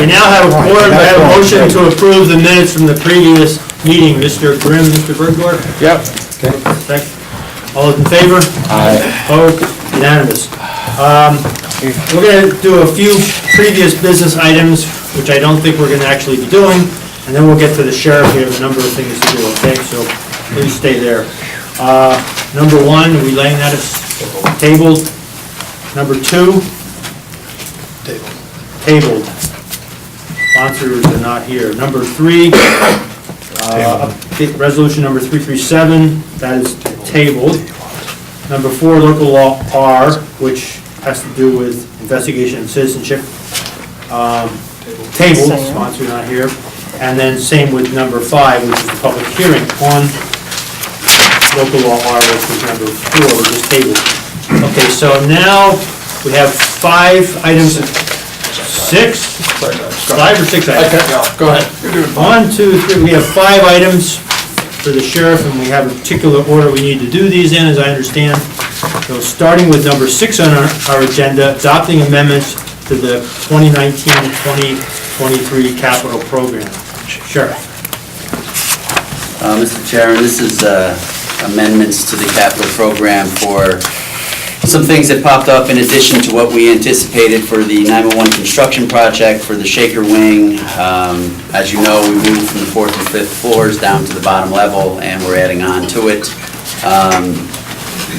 We now have a quorum. I have a motion to approve the minutes from the previous meeting. Mr. Grimm, Mr. Bergdorf? Yep. Okay. Second. All those in favor? Aye. Opposed? Unanimous. We're going to do a few previous business items, which I don't think we're going to actually be doing, and then we'll get to the sheriff. We have a number of things to do, okay? So please stay there. Number one, are we laying that as tabled? Number two? Tabled. Sponsors are not here. Number three, resolution number 337, that is tabled. Number four, local law R, which has to do with investigation and citizenship. Tabled, sponsor not here. And then same with number five, which is the public hearing on local law R, which was number four, which is tabled. Okay, so now we have five items, five or six items? Go ahead. 1, 2, 3, we have 5 items for the sheriff, and we have a particular order we need to do these in, as I understand. So starting with number 6 on our agenda, adopting amendments to the 2019-2023 capital program. Sheriff. Mr. Chairman, this is amendments to the capital program for some things that popped up in addition to what we anticipated for the 911 construction project for the Shaker Wing. As you know, we moved from the 4th and 5th floors down to the bottom level, and we're adding on to it.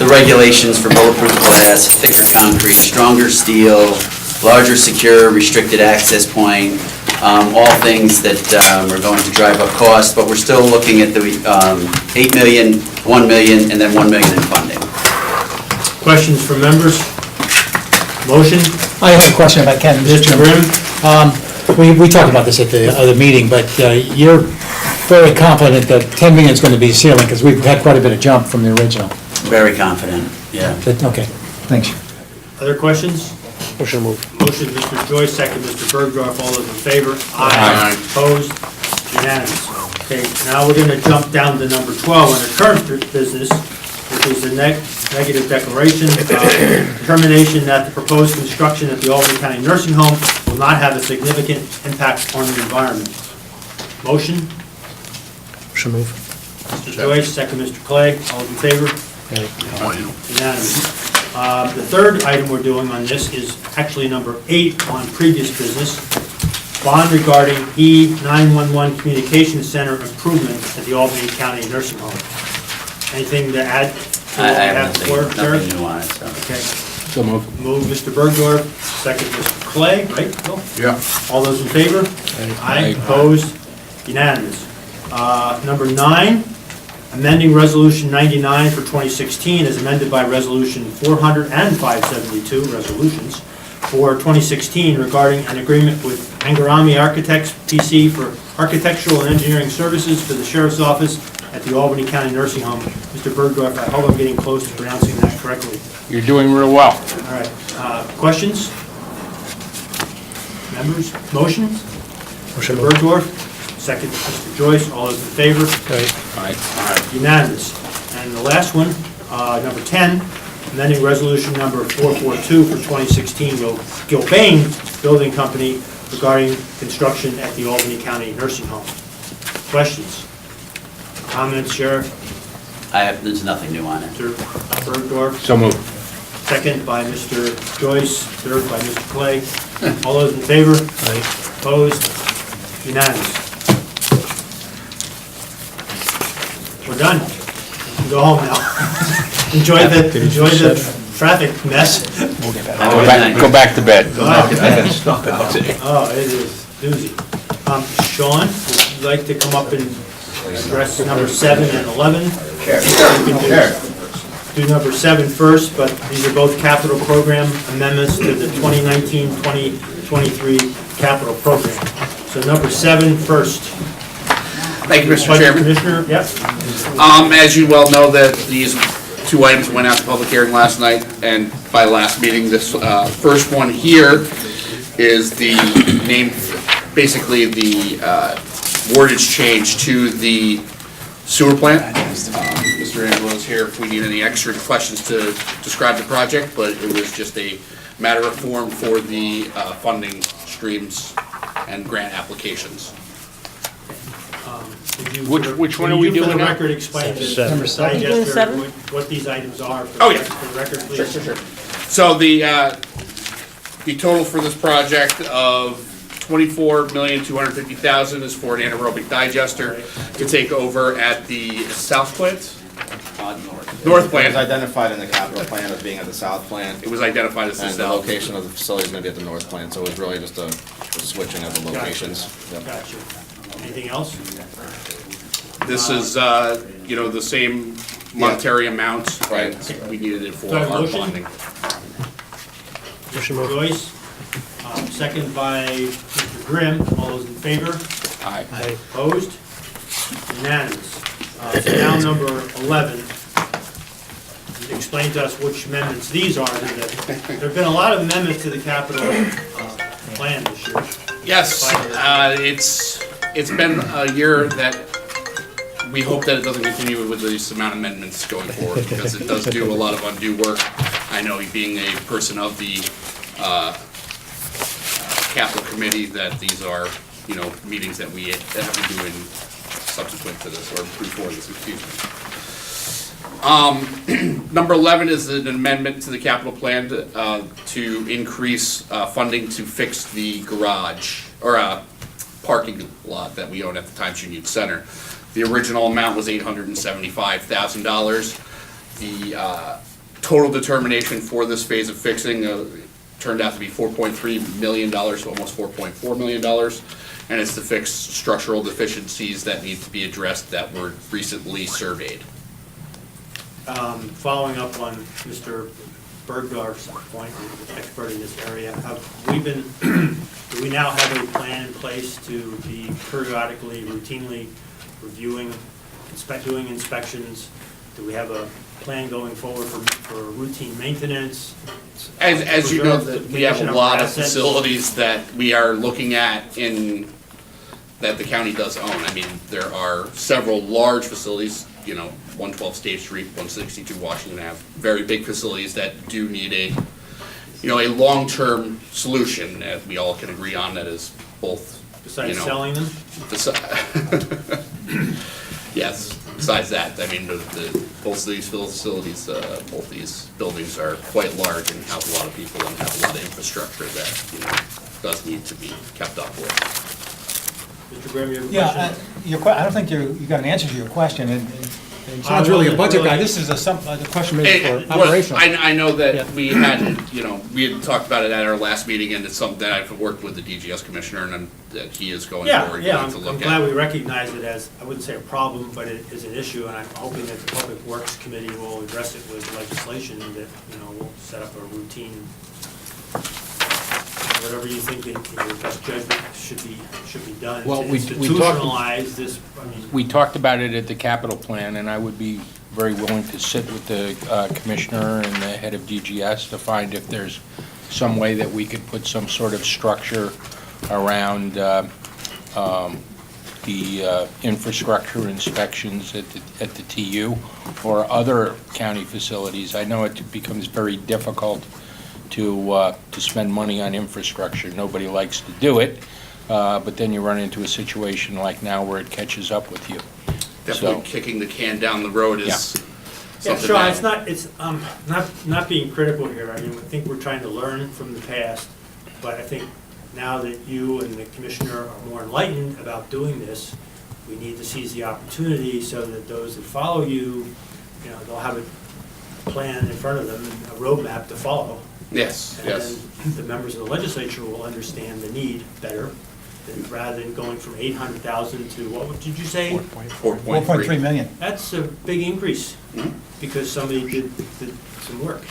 The regulations for bulletproof glass, thicker concrete, stronger steel, larger secure restricted access point, all things that are going to drive up costs, but we're still looking at the $8 million, $1 million, and then $1 million in funding. Questions from members? Motion? I have a question about Ken. Mr. Grimm? We talked about this at the other meeting, but you're very confident that 10 million is going to be the ceiling, because we've had quite a bit of jump from the original. Very confident, yeah. Okay, thanks. Other questions? Motion move. Motion, Mr. Joyce, second, Mr. Bergdorf, all those in favor? Aye. Opposed? Unanimous. Okay, now we're going to jump down to number 12 under current business, which is the negative declaration, determination that the proposed construction at the Albany County Nursing Home will not have a significant impact on the environment. Motion? Motion move. Mr. Joyce, second, Mr. Clay, all those in favor? Unanimous. The third item we're doing on this is actually number 8 on previous business. Bond regarding E911 Communication Center improvement at the Albany County Nursing Home. Anything to add? I have nothing new on it, so. Okay. So move. Move Mr. Bergdorf, second Mr. Clay, right? Bill? Yeah. All those in favor? Aye. Opposed? Unanimous. Number 9, amending Resolution 99 for 2016 as amended by Resolution 400 and 572 resolutions for 2016 regarding an agreement with Angarami Architects, PC, for architectural and engineering services for the Sheriff's Office at the Albany County Nursing Home. Mr. Bergdorf, I hope I'm getting close to pronouncing that correctly. You're doing real well. All right. Questions? Members? Motions? Mr. Bergdorf, second, Mr. Joyce. All those in favor? Aye. Unanimous. And the last one, number 10, amending resolution number 442 for 2016, Gilbane Building Company regarding construction at the Albany County Nursing Home. Questions? Comments, Sheriff? There's nothing new on it. Mr. Bergdorf? So move. Second by Mr. Joyce, third by Mr. Clay. All those in favor? Opposed? Unanimous. We're done. You can go home now. Enjoy the traffic mess. Go back to bed. Oh, it is doozy. Sean, would you like to come up and address number 7 and 11? Do number 7 first, but these are both capital program amendments to the 2019-2023 capital program. So number 7 first. Thank you, Mr. Chairman. Commissioner, yep. As you well know, that these 2 items went out to public hearing last night, and by last meeting, this first one here is the name, basically the wordage change to the sewer plant. Mr. Angelo's here if we need any extra questions to describe the project, but it was just a matter of form for the funding streams and grant applications. Could you, Which one are would we you, for doing the now? record, explain to Number the seven. You doing digester seven? what these items are for Oh, yeah. for the record, please? So the total for this project of $24,250,000 is for an anaerobic digester to take over at the south plant? North It was plant. identified in the capital plan as being at the south plant, It was identified as the and the south. location of the facility is gonna be at the north plant, so it was really just a switching of the locations. Yep. Gotcha. Anything else? This is, the same monetary amount, Right. and we needed it for Do I have a our motion? bonding. Mr. Joyce, second by Mr. Grimm. All those in favor? Aye. Opposed? Unanimous. So now number 11. You can explain to us which amendments these are. There've been a lot of amendments to the capital plan this year. Yes, it's been a year that we hope that it doesn't continue with this amount of amendments going forward, because it does do a lot of undue work. I know being a person of the capital committee, that these are, meetings that we have to do in subsequent to this, or before this, excuse me. Number 11 is an amendment to the capital plan to increase funding to fix the garage, or parking lot that we own at the Times Union Center. The original amount was $875,000. The total determination for this phase of fixing turned out to be $4.3 million, so almost $4.4 million. And it's to fix structural deficiencies that need to be addressed that were recently surveyed. Following up on Mr. Bergdorf's point, the expert in this area, do we now have a plan in place to be periodically, routinely reviewing, doing inspections? Do we have a plan going forward for routine maintenance? As you know, that we have Condition a of lot of assets? facilities that we are looking at that the county does own. I mean, there are several large facilities, 112 State Street, 162 Washington Ave, very big facilities that do need a long-term solution that we all can agree on, that is both, Besides selling them? Yes, besides that, I mean, both these facilities, both these buildings are quite large and house a lot of people and have a lot of infrastructure that, does need to be kept up with. Mr. Grimm, you have a Yeah, question? I don't think you got an answer to your question, and Sean's really a budget guy. This is a question maybe for Well, operational. I know Yeah. that we had talked about it at our last meeting, and it's something that I've worked with the DGS commissioner, and that he is going forward Yeah, going to I'm look glad at. we recognize it as, I wouldn't say a problem, but it is an issue, and I'm hoping that the Public Works Committee will address it with legislation, and that, we'll set up a routine, whatever you think in your best judgment should be done. Well, To we talked- institutionalize this, We talked about it at the capital plan, and I would be very willing to sit with the commissioner and the head of DGS to find if there's some way that we could put some sort of structure around the infrastructure inspections at the TU or other county facilities. I know it becomes very difficult to spend money on infrastructure. Nobody likes to do it, but then you run into a situation like now where it catches up with you. Definitely So- kicking the can down the road is Yeah. Yeah, something Sean, that. it's not being critical here. I mean, I think we're trying to learn from the past, but I think now that you and the commissioner are more enlightened about doing this, we need to seize the opportunity so that those that follow you, they'll have a plan in front of them, and a roadmap to follow. Yes, yes. And then the members of the legislature will understand the need better, rather than going from 800,000 to, what did you say? 4.3 million. That's a big increase, because somebody did some work.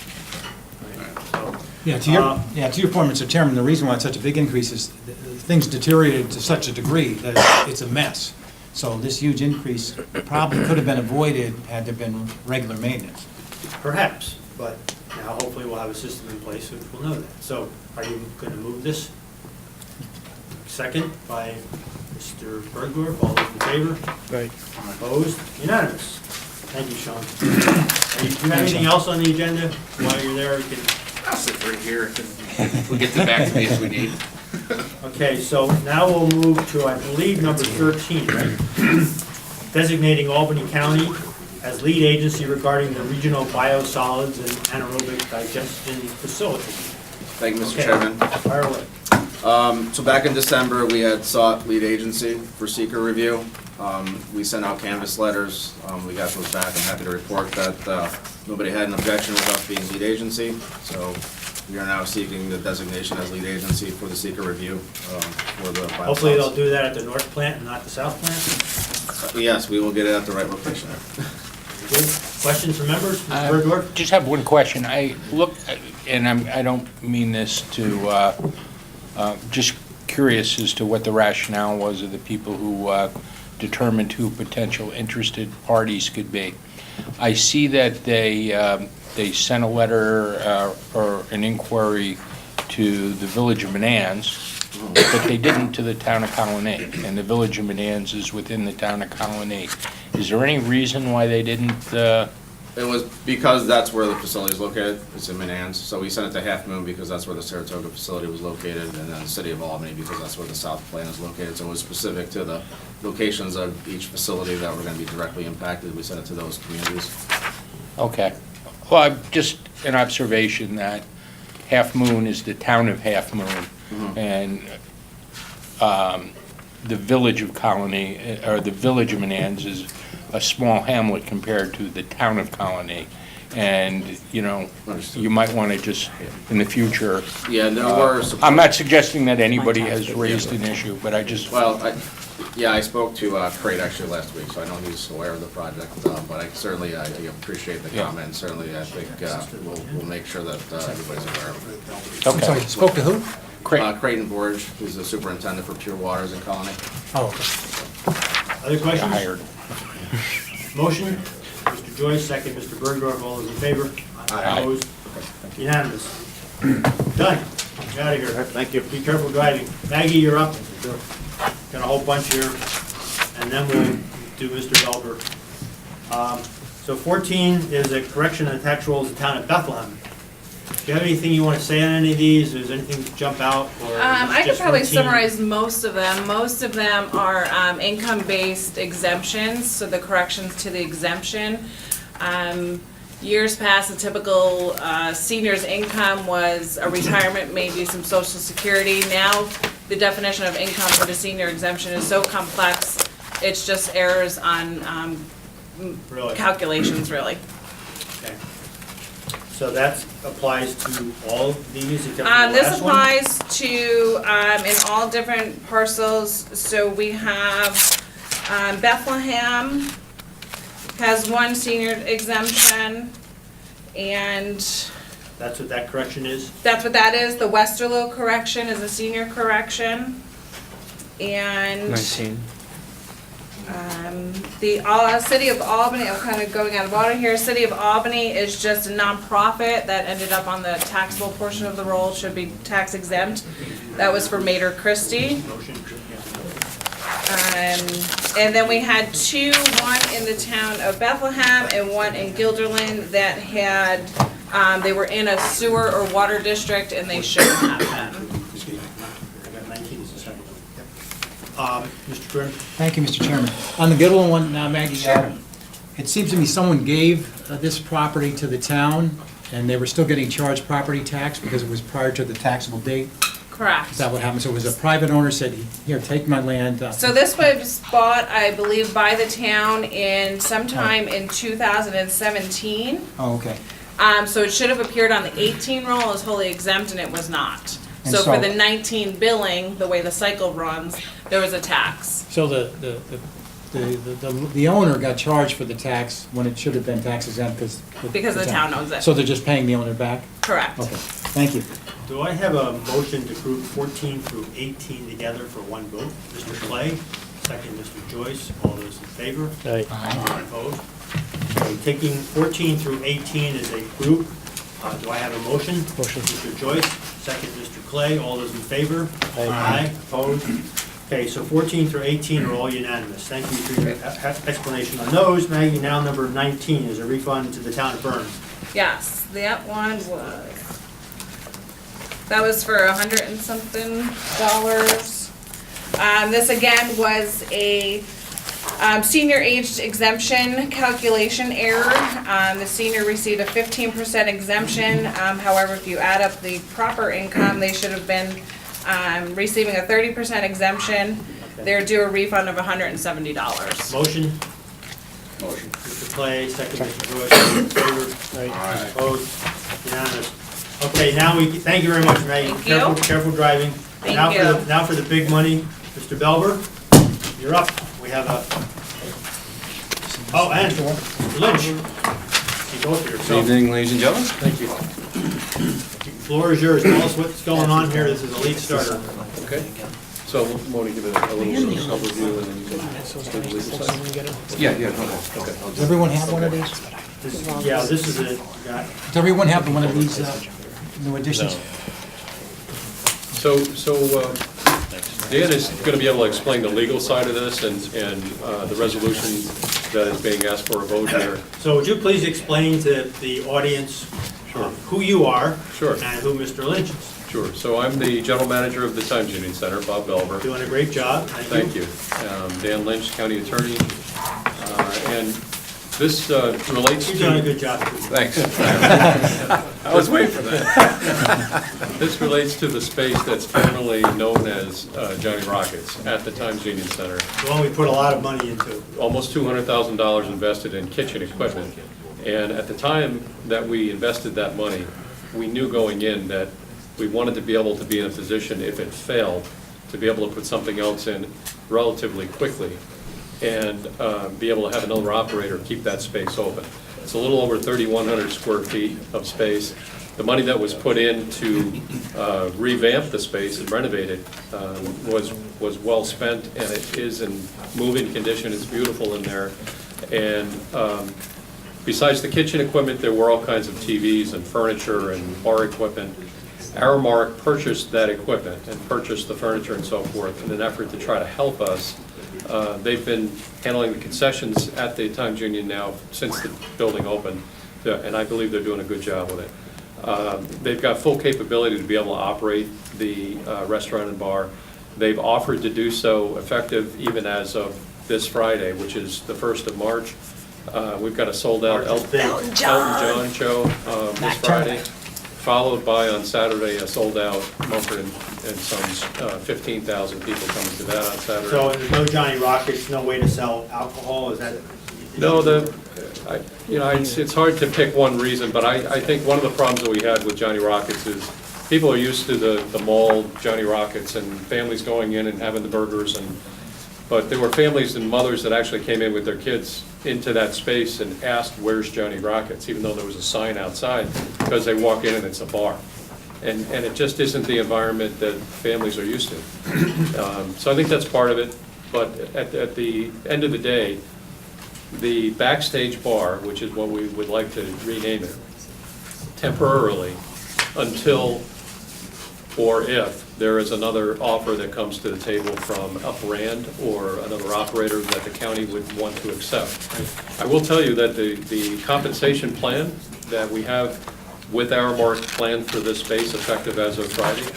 So, Yeah, to your point, Mr. Chairman, the reason why it's such a big increase is things deteriorated to such a degree that it's a mess. So this huge increase probably could have been avoided had there been regular maintenance. Perhaps, but now hopefully we'll have a system in place which will know that. So are you going to move this? Second by Mr. Bergdorf, all those in favor? Right. Opposed? Unanimous. Thank you, Sean. Do you have anything else on the agenda while you're there? You can I'll sit right here. We'll get back to me if we need. Okay, so now we'll move to, I believe, number 13, right? Designating Albany County as lead agency regarding the regional biosolids and anaerobic digestion facility. Thank you, Mr. Okay. Chairman. Fire away. So back in December, we had sought lead agency for seeker review. We sent out canvas letters. We got those back. I'm happy to report that nobody had an objection with us being lead agency. So we are now seeking the designation as lead agency for the seeker review for the biosolids. Hopefully they'll do that at the north plant and not the south plant. Yes, we will get it at the right location. Good. Questions from members? Mr. Bergdorf? Just have one question. I look, and I don't mean this to, just curious as to what the rationale was of the people who determined who potential interested parties could be. I see that they sent a letter or an inquiry to the Village of Manans, but they didn't to the town of Colony, and the Village of Manans is within the town of Colony. Is there any reason why they didn't? It was because that's where the facility is located. It's in Manans. So we sent it to Half Moon because that's where the Saratoga facility was located, and then the City of Albany because that's where the South Plant is located. So it was specific to the locations of each facility that were going to be directly impacted. We sent it to those communities. Okay. Well, just an observation that Half Moon is the town of Half Moon, and the Village of Colony, or the Village of Manans is a small hamlet compared to the town of Colony. And, you know, Understood. you might want to just, in the future, Yeah, there were. I'm not suggesting that anybody has raised an issue, but I just, Well, I spoke to Craig actually last week, so I know he's aware of the project, but I certainly appreciate the Yeah. comment, and certainly I think we'll make sure that everybody's aware of it. I'm sorry, okay. you spoke to who? Creighton Borge, who's the superintendent for Pure Waters in Colony. Oh, okay. Other questions? Hired. Motion, Mr. Joyce, second, Mr. Bergdorf, all those in favor? Aye. Opposed? Unanimous. Done. Get out of here. Thank you. Be careful driving. Maggie, you're up. Got a whole bunch here, and then we'll do Mr. Belber. So 14 is a correction of the tax rolls of the town of Bethlehem. Do you have anything you want to say on any of these? Is anything jump out? Or is it I could just probably routine? summarize most of them. Most of them are income-based exemptions, so the corrections to the exemption. Years past, the typical senior's income was a retirement, maybe some social security. Now, the definition of income for the senior exemption is so complex, it's just errors on Really? calculations, really. Okay. So that applies to all of these except for the This last one? applies to, in all different parcels, so we have, Bethlehem has one senior exemption, and That's what that correction is? that's what that is. The Westerlo correction is a senior correction. And 19. the City of Albany, I'm kind of going out of order here, City of Albany is just a nonprofit that ended up on the taxable portion of the roll, should be tax exempt. That was for Mater Christie. Motion, yeah. And then we had two, one in the town of Bethlehem and one in Guilderland that had, they were in a sewer or water district and they shouldn't have been. I got 19 as the second one. Mr. Kern? Thank you, Mr. Chairman. On the Gittleman one, now Maggie, it seems to me someone gave this property to the town, and they were still getting charged property tax because it was prior to the taxable date. Correct. Is that what happened? So it was a private owner said, here, take my land. So this was bought, I believe, by the town in sometime in 2017. Oh, okay. So it should have appeared on the 18 roll as wholly exempt, and it was not. And So for so- the 19 billing, the way the cycle runs, there was a tax. So the owner got charged for the tax when it should have been tax exempt because. Because the town owns it. So they're just paying the owner back? Correct. Okay, thank you. Do I have a motion to group 14 through 18 together for one vote? Mr. Clay, second, Mr. Joyce, all those in favor? Aye. Opposed? Okay, taking 14 through 18 as a group, do I have a motion? Motion. Mr. Joyce, second, Mr. Clay, all those in favor? Aye. Opposed? Okay, so 14 through 18 are all unanimous. Thank you for your explanation on those. Maggie, now number 19 is a refund to the town of Burns. Yes, that one was, That was for $100 and something. This again was a senior age exemption calculation error. The senior received a 15% exemption. However, if you add up the proper income, they should have been receiving a 30% exemption. They're due a refund of $170. Motion? Motion. Mr. Clay, second Mr. Joyce, all in favor? Aye. Opposed? Unanimous. Okay, now thank you very much, Maggie. Thank you. Careful driving. Thank Now you. Now for the big money. Mr. Belver, you're up. We have a, oh, and Mr. Lynch. You go for yourself. Good evening, ladies and gentlemen. Thank you. Floor is yours. Tell us what's going on here. This is a lead starter. Okay. So, want to give it a little overview and then you can do the legal side? Yeah, go ahead. Okay. Does everyone have one of these? Yeah, this is it. Got Does everyone have one of these new additions? So, Dan is going to be able to explain the legal side of this and the resolution that is being asked for a vote here. So would you please explain to the audience who you are? Sure. And who Mr. Lynch is? Sure. So I'm the general manager of the Times Union Center, Bob Belver. Doing a great job. Thank you. Dan Lynch, county attorney. And this relates to... You're doing a good job, too. Thanks. I was waiting for that. This relates to the space that's formerly known as Johnny Rockets at the Times Union Center. The one we put a lot of money into. Almost $200,000 invested in kitchen equipment. And at the time that we invested that money, we knew going in that we wanted to be able to be in a position, if it failed, to be able to put something else in relatively quickly and be able to have another operator keep that space open. It's a little over 3,100 square feet of space. The money that was put in to revamp the space and renovate it was well spent, and it is in moving condition. It's beautiful in there. And besides the kitchen equipment, there were all kinds of TVs and furniture and bar equipment. Aramark purchased that equipment and purchased the furniture and so forth in an effort to try to help us. They've been handling the concessions at the Times Union now since the building opened, and I believe they're doing a good job with it. They've got full capability to be able to operate the restaurant and bar. They've offered to do so effective even as of this Friday, which is the 1st of March. We've got a sold-out Elton John show this Friday, followed by on Saturday a sold-out Mumford and Sons, 15,000 people coming to that on Saturday. So there's no Johnny Rockets, no way to sell alcohol, is that? No, it's hard to pick one reason, but I think one of the problems that we had with Johnny Rockets is people are used to the mall Johnny Rockets and families going in and having the burgers, but there were families and mothers that actually came in with their kids into that space and asked, "Where's Johnny Rockets?" even though there was a sign outside, because they walk in and it's a bar. And it just isn't the environment that families are used to. So I think that's part of it, but at the end of the day, the backstage bar, which is what we would like to rename it, temporarily, until or if there is another offer that comes to the table from a brand or another operator that the county would want to accept. I will tell you that the compensation plan that we have with Aramark planned for this space effective as of Friday,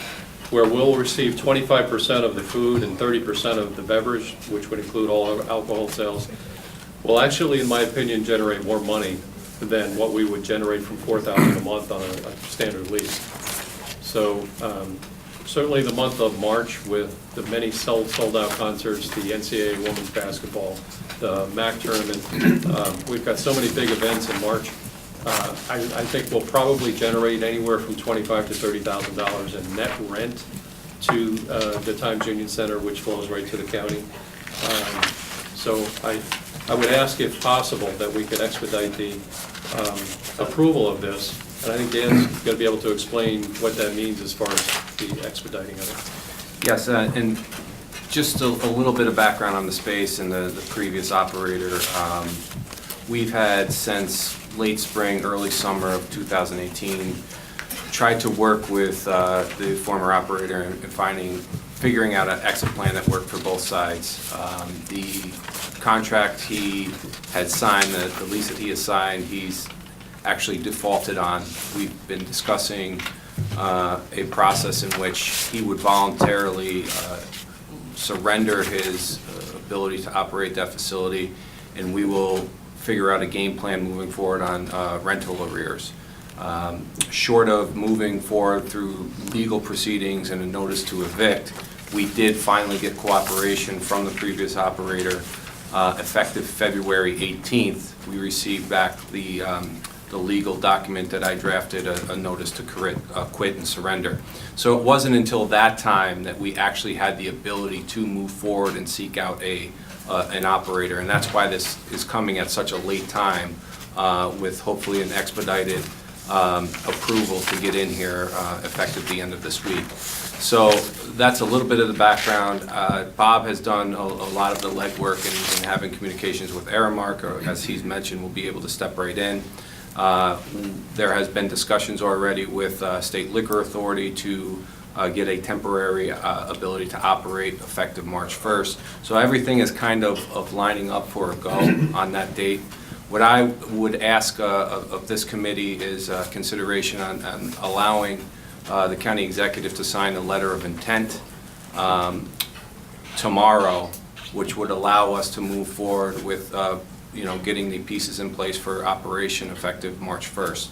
where we'll receive 25% of the food and 30% of the beverage, which would include all alcohol sales, will actually, in my opinion, generate more money than what we would generate from $4,000 a month on a standard lease. So certainly the month of March, with the many sold-out concerts, the NCAA women's basketball, the MAC tournament, we've got so many big events in March. I think we'll probably generate anywhere from $25,000 to $30,000 in net rent to the Times Union Center, which flows right to the county. So I would ask, if possible, that we could expedite the approval of this. And I think Dan's going to be able to explain what that means as far as the expediting of it. Yes, and just a little bit of background on the space and the previous operator. We've had since late spring, early summer of 2018, tried to work with the former operator in figuring out an exit plan that worked for both sides. The contract he had signed, the lease that he has signed, he's actually defaulted on. We've been discussing a process in which he would voluntarily surrender his ability to operate that facility, and we will figure out a game plan moving forward on rental arrears. Short of moving forward through legal proceedings and a notice to evict, we did finally get cooperation from the previous operator. Effective February 18th, we received back the legal document that I drafted, a notice to quit and surrender. So it wasn't until that time that we actually had the ability to move forward and seek out an operator, and that's why this is coming at such a late time, with hopefully an expedited approval to get in here effective the end of this week. So that's a little bit of the background. Bob has done a lot of the legwork in having communications with Aramark, or as he's mentioned, we'll be able to step right in. There has been discussions already with State Liquor Authority to get a temporary ability to operate effective March 1st. So everything is kind of lining up for a go on that date. What I would ask of this committee is consideration on allowing the county executive to sign a letter of intent tomorrow, which would allow us to move forward with getting the pieces in place for operation effective March 1st.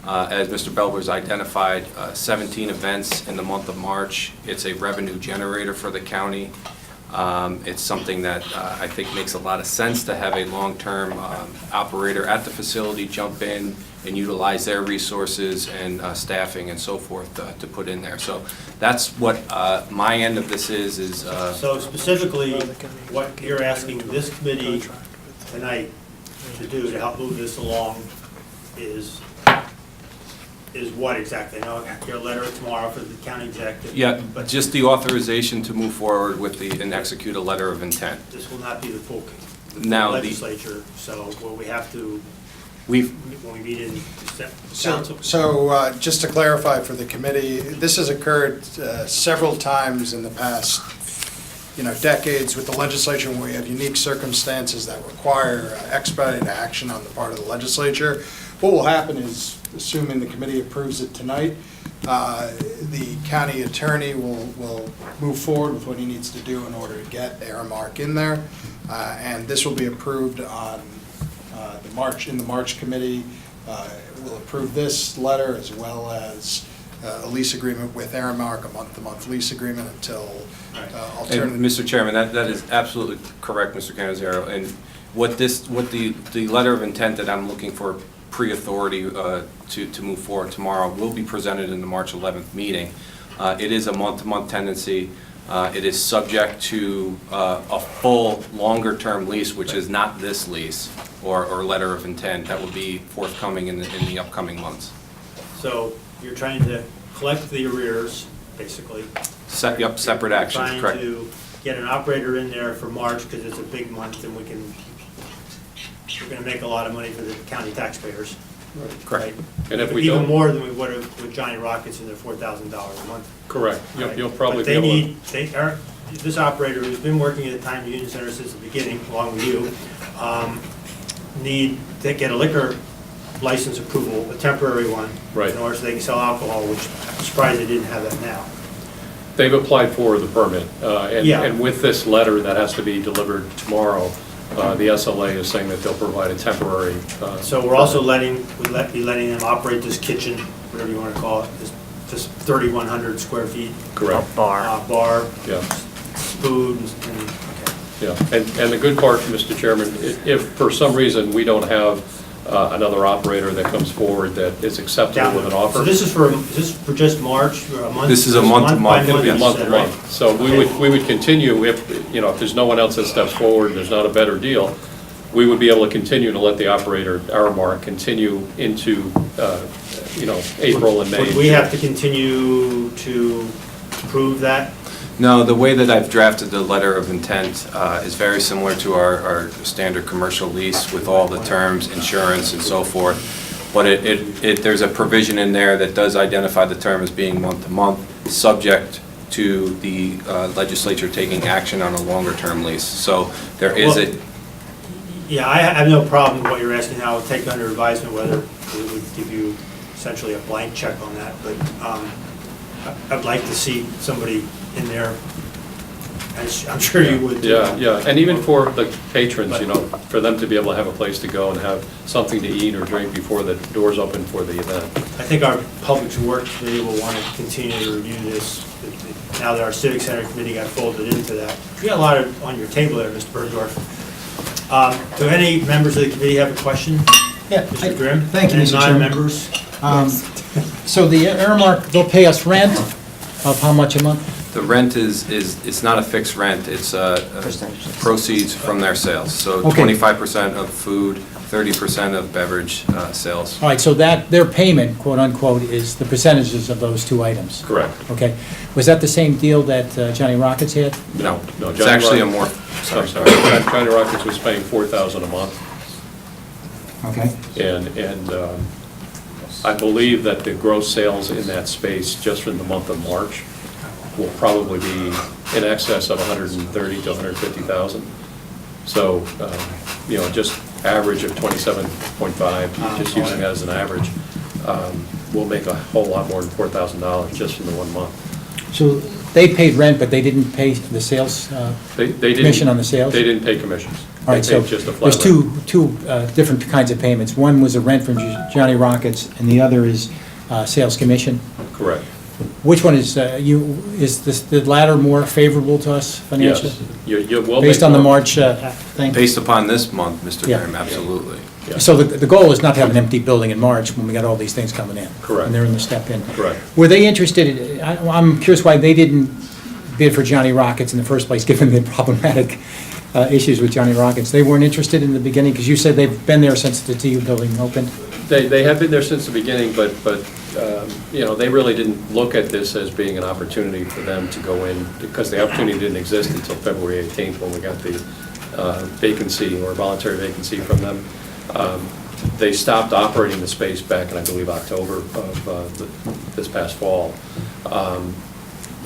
As Mr. Belber's identified, 17 events in the month of March. It's a revenue generator for the county. It's something that I think makes a lot of sense to have a long-term operator at the facility jump in and utilize their resources and staffing and so forth to put in there. So that's what my end of this is. So specifically, what you're asking this committee tonight to do to help move this along is what exactly? I know your letter tomorrow for the county executive. Yeah, but just the authorization to move forward with and execute a letter of intent. this will not be the full Now, legislature, so what we have to, We've, when we meet in So, council. just to clarify for the committee, this has occurred several times in the past, decades with the legislature, where we have unique circumstances that require expedited action on the part of the legislature. What will happen is, assuming the committee approves it tonight, the county attorney will move forward with what he needs to do in order to get Aramark in there, and this will be approved on in the March committee. We'll approve this letter as well as a lease agreement with Aramark, a month-to-month lease agreement until alternative. and Mr. Chairman, that is absolutely correct, Mr. Canizero. And what the letter of intent that I'm looking for pre-authority to move forward tomorrow will be presented in the March 11th meeting. It is a month-to-month tendency. It is subject to a full, longer-term lease, which is not this lease or letter of intent. That will be forthcoming in the upcoming months. So you're trying to collect the arrears, basically. Yep, separate actions, correct. Trying to get an operator in there for March, because it's a big month, and we're gonna make a lot of money for the county taxpayers. Correct. And if we Even don't- more than we would have with Johnny Rockets and their $4,000 a month. Correct. You'll probably But be able to. this operator who's been working at the Time Union Center since the beginning, along with you, need to get a liquor license approval, a temporary one. Right. In order so they can sell alcohol, which I'm surprised they didn't have that now. They've applied for the permit, Yeah. and with this letter that has to be delivered tomorrow, the SLA is saying that they'll provide a temporary. So we're also be letting them operate this kitchen, whatever you want to call it, this 3,100 square feet. Correct. Bar, Yeah, food, and, okay. yeah. And the good part, Mr. Chairman, if for some reason we don't have another operator that comes forward that is acceptable with an offer. So this is for just March, or a month? This is a month-to-month. It'll be a you month said, to right? month. So we would continue if there's no one else that steps forward, and there's not a better deal, we would be able to continue to let the operator, Aramark, continue into, April and May. Would we have to continue to prove that? No, the way that I've drafted the letter of intent is very similar to our standard commercial lease with all the terms, insurance and so forth. But there's a provision in there that does identify the term as being month-to-month, subject to the legislature taking action on a longer-term lease. So there is a... Yeah, I have no problem with what you're asking now. I'll take under advisement whether we would give you essentially a blank check on that, but I'd like to see somebody in there, as I'm sure you would. Yeah, yeah, and even for the patrons, you know, for them to be able to have a place to go and have something to eat or drink before the doors open for the event. I think our Public Works Committee will want to continue to review this, now that our Civic Center Committee got folded into that. You got a lot on your table there, Mr. Bergdorf. Do any members of the committee have a question? Yeah, Mr. Grimm? Thank you, Mr. Chairman. Non-members? So the Aramark, they'll pay us rent of how much a month? The rent it's not a fixed rent, it's proceeds from their sales. So Okay. 25% of food, 30% of beverage sales. All right, so that, their payment, quote unquote, is the percentages of those two items? Correct. Okay. Was that the same deal that Johnny Rockets had? No, No, it's Johnny actually a Rock- more, I'm sorry, Johnny Rockets was paying $4,000 a month, Okay. and I believe that the gross sales in that space, just for the month of March, will probably be in excess of 130 to 150,000. So, you know, just average of 27.5, just using that as an average, will make a whole lot more than $4,000 just in the 1 month. So they paid rent, but they didn't pay the sales, They didn't- commission on the sales? They didn't pay commissions. All right, They so paid just a flat there's rent. two different kinds of payments. One was a rent from Johnny Rockets, and the other is sales commission. Correct. Which one is, is the latter more favorable to us financially? Yes. You will Based make on the more- March thing? based upon this month, Mr. Yeah. Graham, absolutely. Yeah. So the goal is not to have an empty building in March when we got all these things coming in. Correct. And they're in the step in. Correct. Were they interested, I'm curious why they didn't bid for Johnny Rockets in the first place, given the problematic issues with Johnny Rockets. They weren't interested in the beginning, because you said they've been there since the TU building opened? They have been there since the beginning, but you know, they really didn't look at this as being an opportunity for them to go in, because the opportunity didn't exist until February 18th, when we got the vacancy or voluntary vacancy from them. They stopped operating the space back in, I believe, October of this past fall.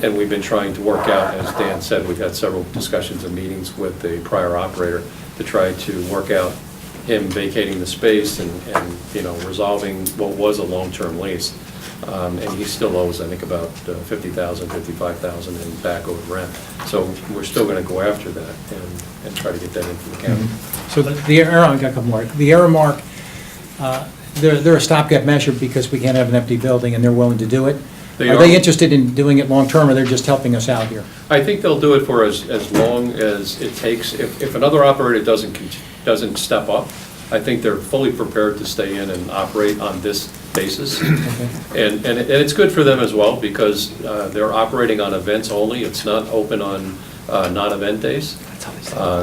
And we've been trying to work out, as Dan said, we've had several discussions and meetings with the prior operator to try to work out him vacating the space and you know, resolving what was a long-term lease. And he still owes, I think, about $50,000, $55,000 in back owed rent. So we're still going to go after that and try to get that into the county. So the I got a couple more. The Aramark, they're a stopgap measure because we can't have an empty building, and they're willing to do it. They Are are. they interested in doing it long-term, or they're just helping us out here? I think they'll do it for as long as it takes. If another operator doesn't step up, I think they're fully prepared to stay in and operate on this basis. And it's good for them as well, because they're operating on events only. It's not open on non-event days.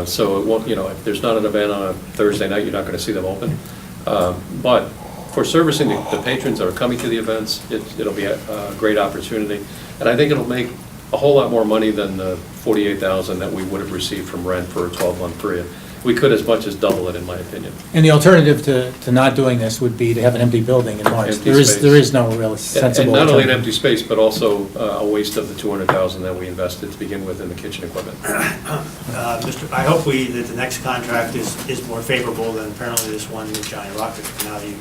So it won't, you know, if there's not an event on a Thursday night, you're not going to see them open. But for servicing the patrons that are coming to the events, it'll be a great opportunity. And I think it'll make a whole lot more money than the $48,000 that we would have received from rent for a 12-month period. We could as much as double it, in my opinion. And the alternative to not doing this would be to have an empty building in March. Empty There is space. no real And sensible not only an alternative. empty space, but also a waste of the $200,000 that we invested to begin with in the kitchen equipment. I hope that the next contract is more favorable than apparently this one with Johnny Rockets. Now you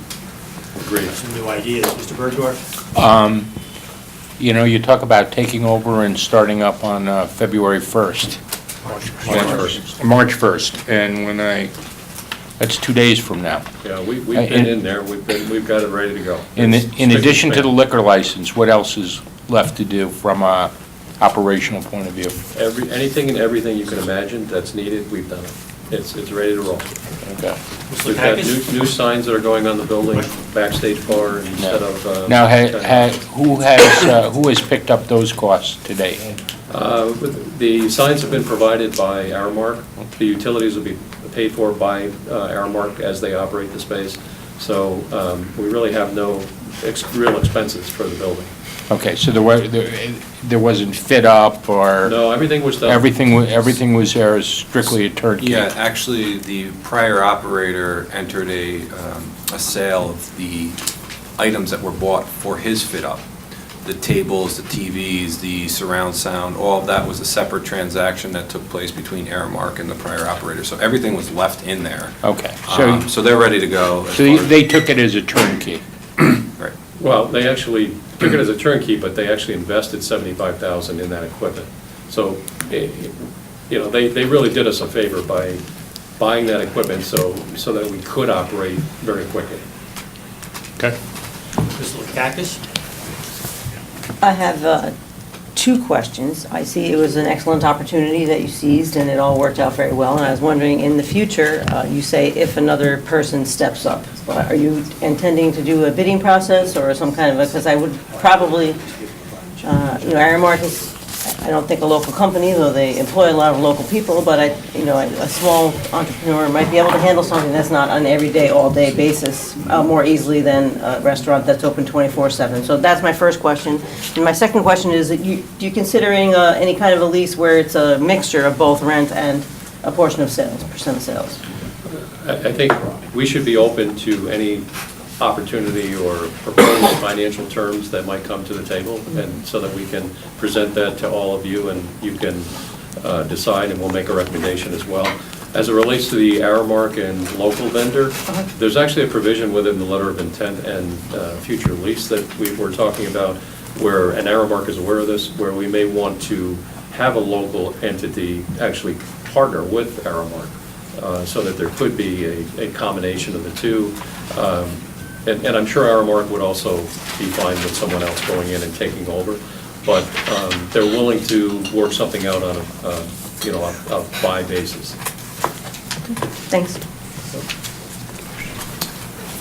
Agreed. have some new ideas. Mr. Bergdorf? You know, you talk about taking over and starting up on February 1st. March 1st, and that's 2 days from now. Yeah, we've been in there, we've got it ready to go. In It's addition to the spick liquor license, what else is left to do from a operational point of view? and span. Anything and everything you can imagine that's needed, we've done it. It's ready to roll. Okay. Mr. We've got Pappas? new signs that are going on the building, backstage bar instead of... Now, who has picked up those costs today? The signs have been provided by Aramark. The utilities will be paid for by Aramark as they operate the space. So we really have no real expenses for the building. Okay, so there wasn't fit up or? No, everything was done. Everything was there as strictly a turnkey? Yeah, actually, the prior operator entered a sale of the items that were bought for his fit-up. The tables, the TVs, the surround sound, all of that was a separate transaction that took place between Aramark and the prior operator. So everything was left in there. Okay, So they're ready to go. as so far as- they took it as a turnkey? Right. Well, they actually took it as a turnkey, but they actually invested $75,000 in that equipment. So, you know, they really did us a favor by buying that equipment so that we could operate very quickly. Okay. Mr. Lakakis? I have two questions. I see it was an excellent opportunity that you seized, and it all worked out very well. And I was wondering, in the future, you say if another person steps up, are you intending to do a bidding process or some kind of a, because I would probably, you know, Aramark is, I don't think a local company, though they employ a lot of local people, but a small entrepreneur might be able to handle something that's not on an everyday, all-day basis more easily than a restaurant that's open 24/7. So that's my first question. And my second question is, do you considering any kind of a lease where it's a mixture of both rent and a portion of sales, percent of sales? I think we should be open to any opportunity or proposed financial terms that might come to the table, and so that we can present that to all of you, and you can decide, and we'll make a recommendation as well. As it relates to the Aramark and local vendor, there's actually a provision within the letter of intent and future lease that we're talking about, where, and Aramark is aware of this, where we may want to have a local entity actually partner with Aramark, so that there could be a combination of the two. And I'm sure Aramark would also be fine with someone else going in and taking over, but they're willing to work something out on a buy basis. Thanks.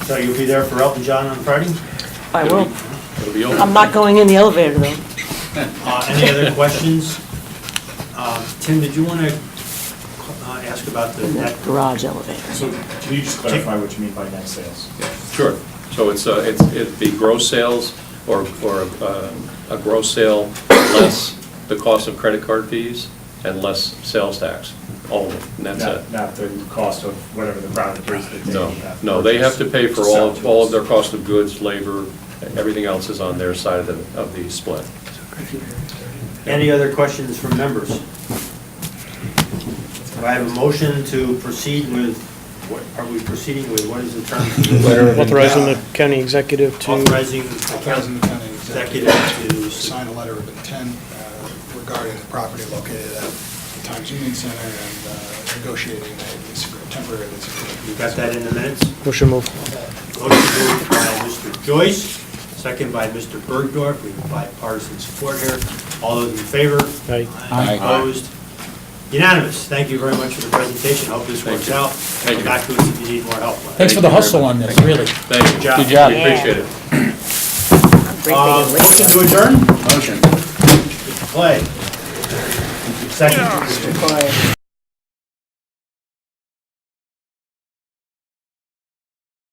So you'll be there for Elton John on Friday? I will. It'll be open. I'm not going in the elevator, though. Any other questions? Tim, did you want to ask about the In net? that garage elevator. So can you just clarify what you mean by net sales? Sure. So it'd be gross sales or a gross sale less the cost of credit card fees and less sales tax, all of it, and that's it. Not the cost of whatever the product is that they have. No, they have to pay for sell to all us. of their cost of goods, labor, everything else is on their side of the split. Any other questions from members? Do I have a motion to proceed with, what are we proceeding with, what is the term? Authorizing the county executive to... Authorizing the Authorizing the county executive to sign a letter of intent regarding the property located at Times Union Center and negotiating a lease agreement, temporary lease agreement. You got that in the minutes? Motion move. Motion moved by Mr. Joyce, second by Mr. Bergdorf. We have bipartisan support here. All those in favor? Aye. Aye. Opposed? Unanimous. Thank you very much for the presentation. Hope this works out. Thank you. Come back to us if you need more help. Thanks for the hustle on this, really. Thank you. Good job. Good job. We appreciate it. Great thing. Motion to adjourn? Motion. Clay. Second. Mr. Clay.